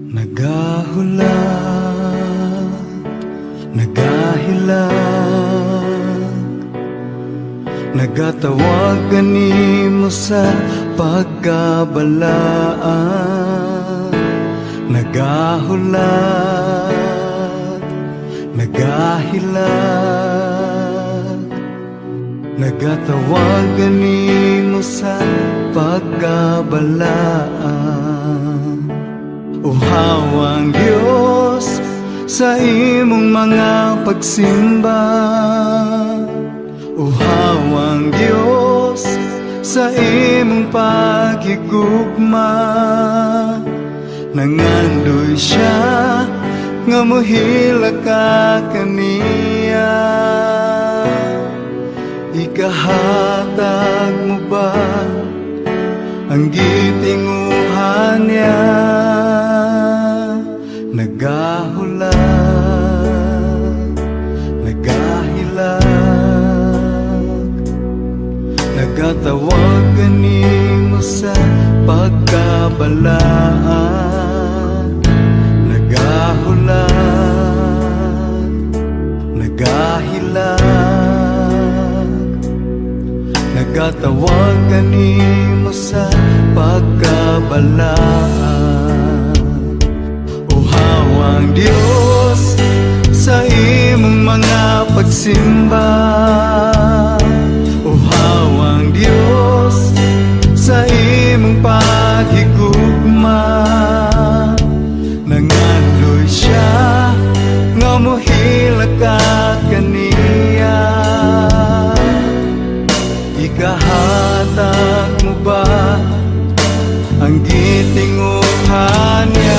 Nagahulat, nagahilag, nagatawag kanimo sa pagkabalaan. Nagahulat, nagahilag, nagatawag kanimo sa pagkabalaan. Uhawang Diyos sa imong mga pagsimba, uhawang Diyos sa imong paghigugma. Nangandoy siya nga mohila ka kaniya. Ikahatag mo ba ang gitinguhan niya? Nagahulat, nagahilag, nagatawag kanimo sa pagkabalaan. Nagahulat, nagahilag, nagatawag kanimo sa pagkabalaan. Uhawang Diyos sa imong mga pagsimba, uhawang Diyos sa imong paghigugma. Nangandoy siya nga mohila ka kaniya. Ikahatag mo ba ang gitinguhan niya?